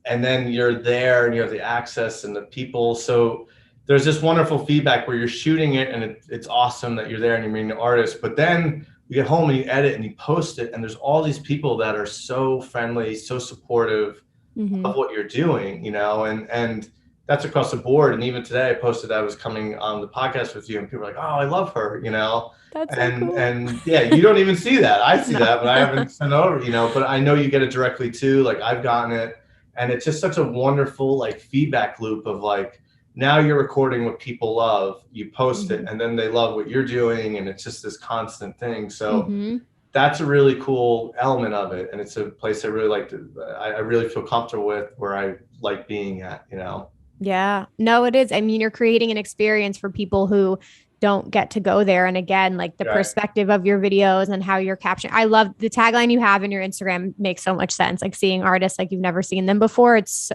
And then you're there and you have the access and the people. So there's this wonderful feedback where you're shooting it and it's awesome that you're there and you're meeting the artist. But then you get home and you edit and you post it, and there's all these people that are so friendly, so supportive of what you're doing, you know, and that's across the board. And even today I posted that I was coming on the podcast with you, and people are like, oh, I love her, you know. That's so cool. And yeah, you don't even see that. I see that, but I haven't sent over, you know, but I know you get it directly too. Like, I've gotten it, and it's just such a wonderful like feedback loop of like, now you're recording what people love, you post it, and then they love what you're doing, and it's just this constant thing. So that's a really cool element of it, and it's a place I really like to, I really feel comfortable with, where I like being at, you know. Yeah, no, it is. I mean, you're creating an experience for people who don't get to go there. And again, like the perspective of your videos and how you're capturing. I love the tagline you have in your Instagram, makes so much sense. Like seeing artists like you've never seen them before. It's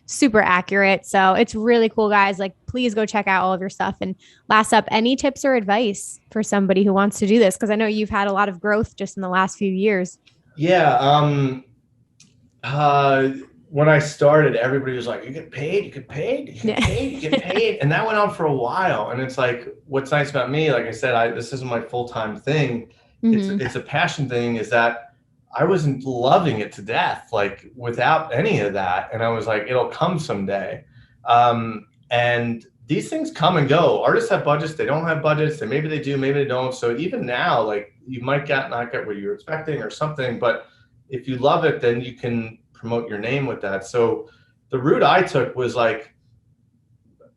super accurate. So it's really cool, guys. Like, please go check out all of your stuff. And last up, any tips or advice for somebody who wants to do this? Because I know you've had a lot of growth just in the last few years. Yeah. When I started, everybody was like, you get paid, you get paid, you get paid, you get paid. And that went on for a while. And it's like, what's nice about me, like I said, this isn't my full-time thing. It's a passion thing, is that I wasn't loving it to death, like without any of that. And I was like, it'll come someday. And these things come and go. Artists have budgets, they don't have budgets, and maybe they do, maybe they don't. So even now, like, you might not get what you're expecting or something, but if you love it, then you can promote your name with that. So the route I took was like,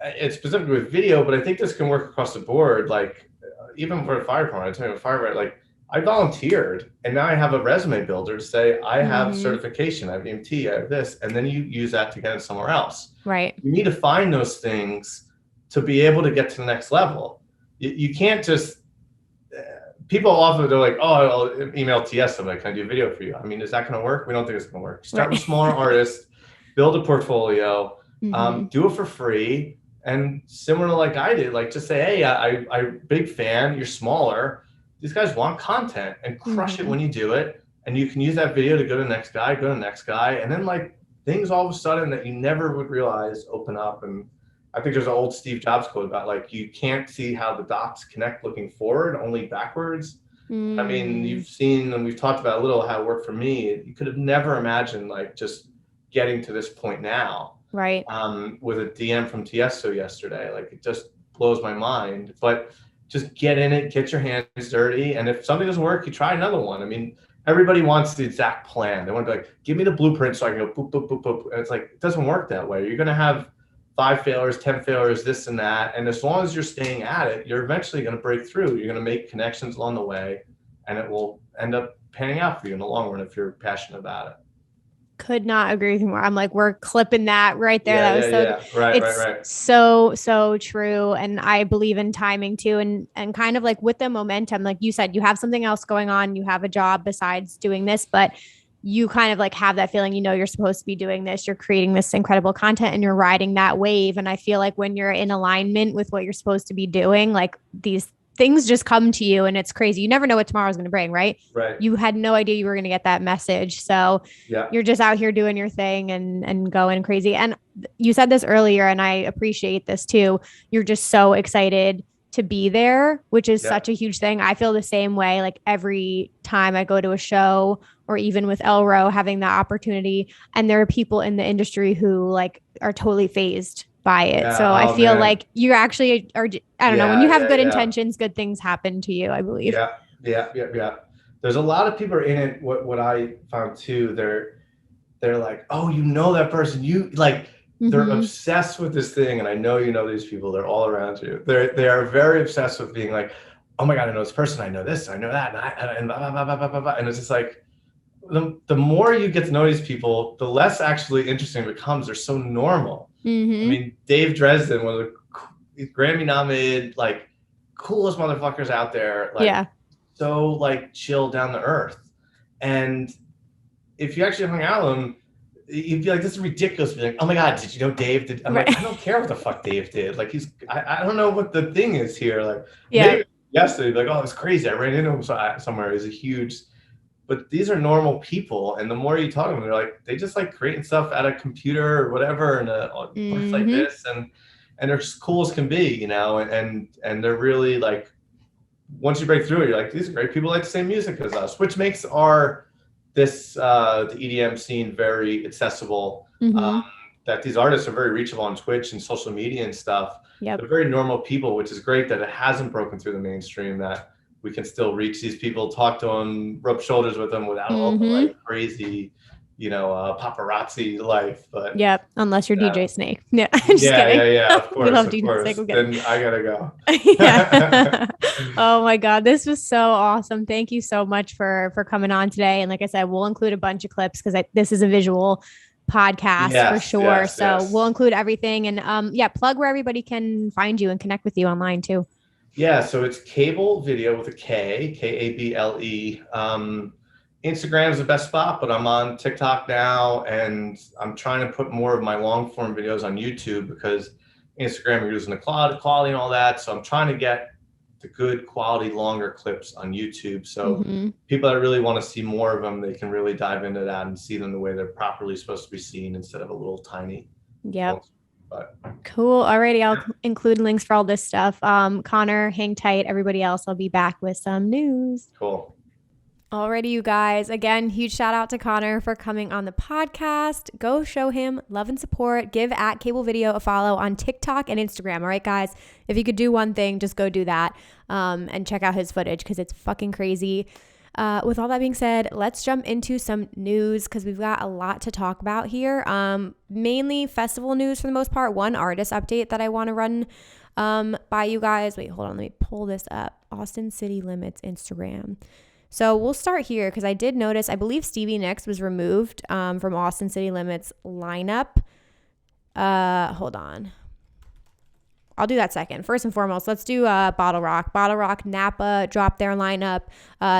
it's specifically with video, but I think this can work across the board. Like, even for a fire department, I tell you, a firefighter, like, I volunteered, and now I have a resume builder to say I have certification, I have EMT, I have this, and then you use that to get it somewhere else. Right. You need to find those things to be able to get to the next level. You can't just, people often, they're like, oh, I'll email TS, I'm like, can I do a video for you? I mean, is that going to work? We don't think it's going to work. Start with smaller artists, build a portfolio, do it for free. And similar to like I did, like, just say, hey, I'm big fan, you're smaller. These guys want content, and crush it when you do it. And you can use that video to go to the next guy, go to the next guy. And then like things all of a sudden that you never would realize open up. And I think there's an old Steve Jobs quote about like, you can't see how the dots connect looking forward, only backwards. I mean, you've seen, and we've talked about a little how it worked for me. You could have never imagined like just getting to this point now. Right. With a DM from Tiesto yesterday, like, it just blows my mind. But just get in it, get your hands dirty. And if something doesn't work, you try another one. I mean, everybody wants the exact plan. They want to be like, give me the blueprint so I can go boop, boop, boop, boop. And it's like, it doesn't work that way. You're going to have 5 failures, 10 failures, this and that. And as long as you're staying at it, you're eventually going to break through. You're going to make connections along the way, and it will end up panning out for you in the long run if you're passionate about it. Could not agree with you more. I'm like, we're clipping that right there. That was right. So true. And I believe in timing too. And kind of like with the momentum, like you said, you have something else going on, you have a job besides doing this, but you kind of like have that feeling, you know, you're supposed to be doing this, you're creating this incredible content, and you're riding that wave. And I feel like when you're in alignment with what you're supposed to be doing, like these things just come to you, and it's crazy. You never know what tomorrow's going to bring, right? Right. You had no idea you were going to get that message. So you're just out here doing your thing and going crazy. And you said this earlier, and I appreciate this too. You're just so excited to be there, which is such a huge thing. I feel the same way. Like every time I go to a show, or even with Elro, having that opportunity, and there are people in the industry who like are totally phased by it. So I feel like you actually are, I don't know, when you have good intentions, good things happen to you, I believe. Yeah. There's a lot of people are in it. What I found too, they're like, oh, you know that person, you like, they're obsessed with this thing. And I know, you know, these people, they're all around you. They are very obsessed with being like, oh my God, I know this person, I know this, I know that. And blah, blah, blah, blah, blah, blah, blah. And it's just like, the more you get to know these people, the less actually interesting it becomes. They're so normal. I mean, Dave Dresden, one of the Grammy nominated, like, coolest motherfuckers out there. Like, so like chill, down to earth. And if you actually hung out with him, you'd be like, this is ridiculous. Be like, oh my God, did you know Dave did? I'm like, I don't care what the fuck Dave did. Like, I don't know what the thing is here. Like, maybe yesterday, like, oh, it's crazy. I ran into him somewhere. He's a huge, but these are normal people. And the more you talk to them, they're like, they just like creating stuff at a computer or whatever, and a place like this. And they're as cool as can be, you know, and they're really like, once you break through it, you're like, these are great people, like the same music as us, which makes the EDM scene very accessible. That these artists are very reachable on Twitch and social media and stuff. They're very normal people, which is great that it hasn't broken through the mainstream, that we can still reach these people, talk to them, rub shoulders with them without all the like crazy, you know, paparazzi life. But unless you're DJ Snake. Yeah, I'm just kidding. Yeah, of course, we love of DJ course. Snake. Then I gotta go. Oh my God, this was so awesome. Thank you so much for coming on today. And like I said, we'll include a bunch of clips because this is a visual podcast for sure. So we'll include everything, and plug where everybody can find you and connect with you online too. Yeah, so it's Cable Video with a K, Kable. Instagram is the best spot, but I'm on TikTok now, and I'm trying to put more of my long form videos on YouTube because Instagram, you're using the quality and all that. So I'm trying to get the good quality, longer clips on YouTube. So people that really want to see more of them, they can really dive into that and see them the way they're properly supposed to be seen instead of a little tiny. But cool. Alrighty, I'll include links for all this stuff. Connor, hang tight. Everybody else, I'll be back with some news. Cool. Alrighty, you guys. Again, huge shout out to Connor for coming on the podcast. Go show him love and support. Give at Cable Video a follow on TikTok and Instagram. All right, guys. If you could do one thing, just go do that and check out his footage because it's fucking crazy. With all that being said, let's jump into some news because we've got a lot to talk about here. Mainly festival news for the most part. One artist update that I want to run by you guys. Wait, hold on. Let me pull this up. Austin City Limits Instagram. So we'll start here because I did notice, I believe Stevie Nicks was removed from Austin City Limits lineup. Hold on. I'll do that second. First and foremost, let's do Bottle Rock. Bottle Rock, Napa dropped their lineup.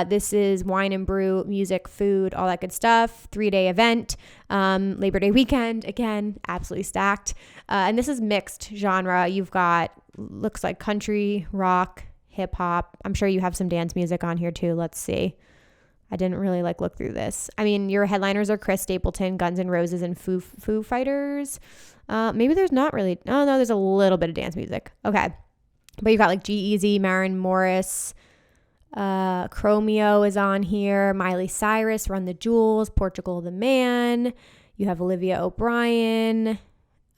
This is wine and brew, music, food, all that good stuff. 3-day event. Labor Day weekend, again, absolutely stacked. And this is mixed genre. You've got, looks like country, rock, hip hop. I'm sure you have some dance music on here too. Let's see. I didn't really look through this. I mean, your headliners are Chris Stapleton, Guns N' Roses, and Foo Fighters. Maybe there's not really. Oh no, there's a little bit of dance music. Okay, but you've got G-Eazy, Maren Morris, Chromeo is on here. Miley Cyrus, Run the Jewels, Portugal the Man. You have Olivia O'Brien,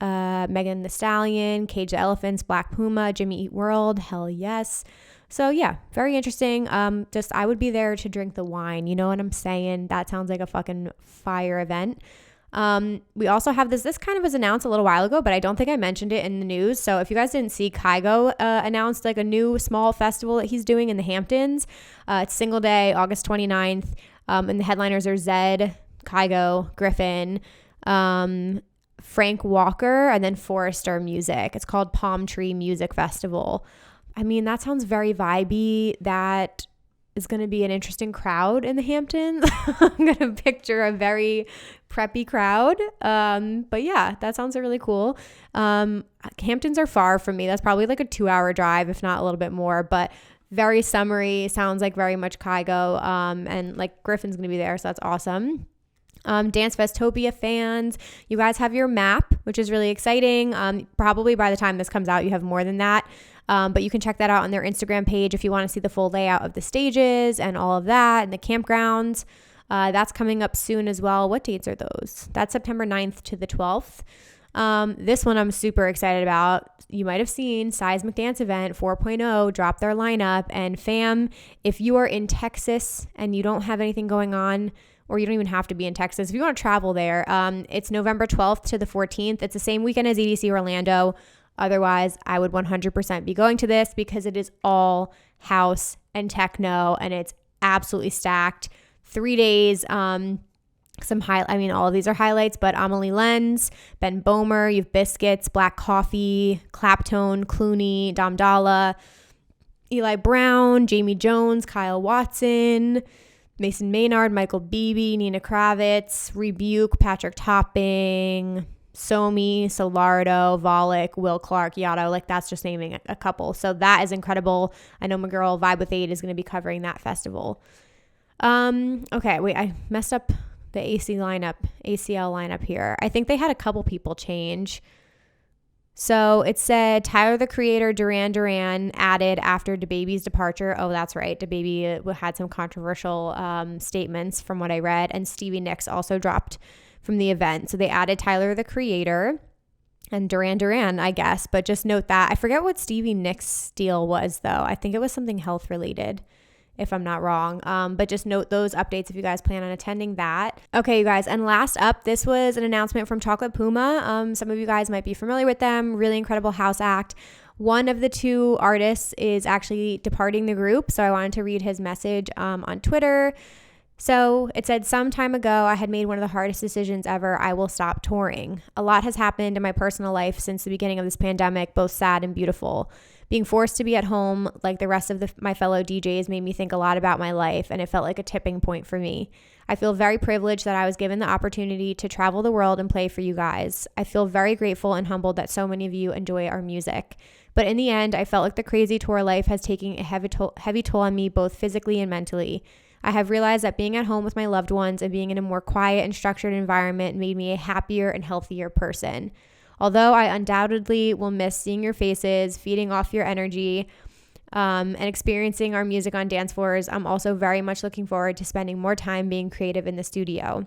Megan Thee Stallion, Cage the Elephants, Black Puma, Jimmy Eat World, hell yes. So yeah, very interesting. Just I would be there to drink the wine. You know what I'm saying? That sounds like a fucking fire event. We also have this kind of was announced a little while ago, but I don't think I mentioned it in the news. So if you guys didn't see, Kygo announced a new small festival that he's doing in the Hamptons. It's single day, August 29th. And the headliners are Zed, Kygo, Griffin, Frank Walker, and then Forrester Music. It's called Palm Tree Music Festival. I mean, that sounds very vibey. That is going to be an interesting crowd in the Hamptons. I'm going to picture a very preppy crowd. But yeah, that sounds really cool. Hamptons are far from me. That's probably a 2-hour drive, if not a little bit more, but very summery. Sounds like very much Kygo. And Griffin's going to be there. So that's awesome. Dance Festopia fans, you guys have your map, which is really exciting. Probably by the time this comes out, you have more than that. But you can check that out on their Instagram page if you want to see the full layout of the stages and all of that and the campgrounds. That's coming up soon as well. What dates are those? That's September 9th to the 12th. This one I'm super excited about. You might have seen Seismic Dance Event 4.0 drop their lineup. And fam, if you are in Texas and you don't have anything going on or you don't even have to be in Texas. If you want to travel there, it's November 12th to the 14th. It's the same weekend as EDC Orlando. Otherwise, I would 100% be going to this because it is all house and techno, and it's absolutely stacked. 3 days. All of these are highlights, but Amelie Lenz, Ben Bomer, you've Biscuits, Black Coffee, Claptone, Clooney, Dom Dalla, Eli Brown, Jamie Jones, Kyle Watson, Mason Maynard, Michael Beebe, Nina Kravitz, Rebuke, Patrick Topping, Somi, Solardo, Volek, Will Clark, Yotto. Like, that's just naming a couple. So that is incredible. I know my girl Vibe with 8 is going to be covering that festival. Okay, wait, I messed up the ACL lineup here. I think they had a couple people change. So it said Tyler, the Creator, Duran Duran added after DaBaby's departure. Oh, that's right. DaBaby had some controversial statements from what I read. And Stevie Nicks also dropped from the event. So they added Tyler, the Creator and Duran Duran, I guess. But just note that. I forget what Stevie Nicks' deal was, though. I think it was something health related, if I'm not wrong. But just note those updates if you guys plan on attending that. Okay, you guys. And last up, this was an announcement from Chocolate Puma. Some of you guys might be familiar with them. Really incredible house act. One of the two artists is actually departing the group. So I wanted to read his message on Twitter. So it said, some time ago, I had made one of the hardest decisions ever. I will stop touring. A lot has happened in my personal life since the beginning of this pandemic, both sad and beautiful. Being forced to be at home like the rest of my fellow DJs made me think a lot about my life, and it felt like a tipping point for me. I feel very privileged that I was given the opportunity to travel the world and play for you guys. I feel very grateful and humbled that so many of you enjoy our music. But in the end, I felt like the crazy tour life has taken a heavy toll on me, both physically and mentally. I have realized that being at home with my loved ones and being in a more quiet and structured environment made me a happier and healthier person. Although I undoubtedly will miss seeing your faces, feeding off your energy, and experiencing our music on dance floors, I'm also very much looking forward to spending more time being creative in the studio.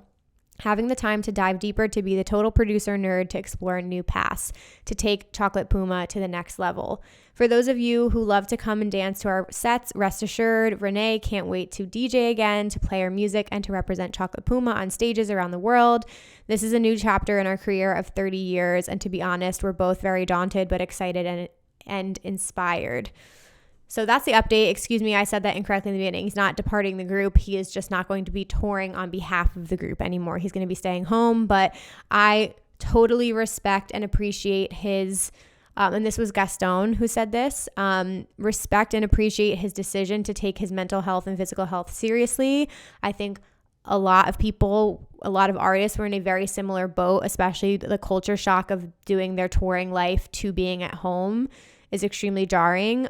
Having the time to dive deeper, to be the total producer nerd, to explore new paths, to take Chocolate Puma to the next level. For those of you who love to come and dance to our sets, rest assured, Renee can't wait to DJ again, to play our music, and to represent Chocolate Puma on stages around the world. This is a new chapter in our career of 30 years, and to be honest, we're both very daunted but excited and inspired. So that's the update. Excuse me, I said that incorrectly in the beginning. He's not departing the group. He is just not going to be touring on behalf of the group anymore. He's going to be staying home, but I totally respect and appreciate his, and this was Gaston who said this, respect and appreciate his decision to take his mental health and physical health seriously. I think a lot of artists were in a very similar boat, especially the culture shock of doing their touring life to being at home is extremely jarring.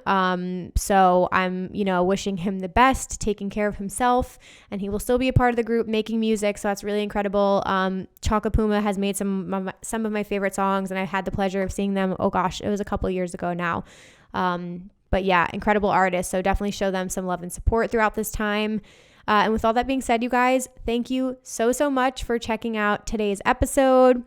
So I'm, wishing him the best, taking care of himself, and he will still be a part of the group making music. So that's really incredible. Chocolate Puma has made some of my favorite songs, and I had the pleasure of seeing them. Oh gosh, it was a couple years ago now. But yeah, incredible artists. So definitely show them some love and support throughout this time. And with all that being said, you guys, thank you so much for checking out today's episode.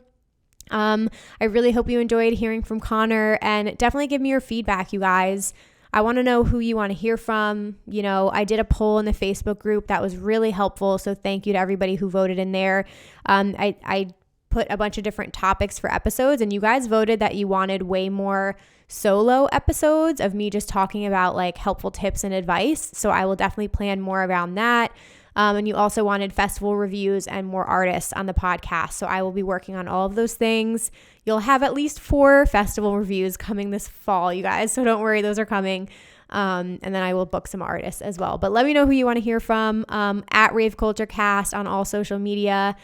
I really hope you enjoyed hearing from Connor, and definitely give me your feedback, you guys. I want to know who you want to hear from. I did a poll in the Facebook group that was really helpful. So thank you to everybody who voted in there. I put a bunch of different topics for episodes, and you guys voted that you wanted way more solo episodes of me just talking about like helpful tips and advice. So I will definitely plan more around that. And you also wanted festival reviews and more artists on the podcast. So I will be working on all of those things. You'll have at least 4 festival reviews coming this fall, you guys. So don't worry, those are coming. And then I will book some artists as well. But let me know who you want to hear from at raveculturecast on all social media.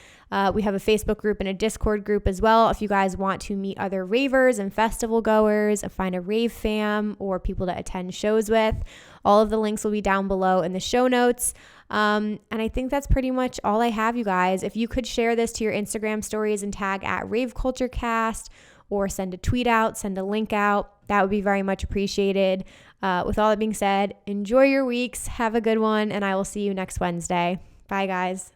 We have a Facebook group and a Discord group as well. If you guys want to meet other ravers and festival goers, find a rave fam or people to attend shows with, all of the links will be down below in the show notes. And I think that's pretty much all I have, you guys. If you could share this to your Instagram stories and tag at raveculturecast, or send a tweet out, send a link out, that would be very much appreciated. With all that being said, enjoy your weeks, have a good one, and I will see you next Wednesday. Bye, guys.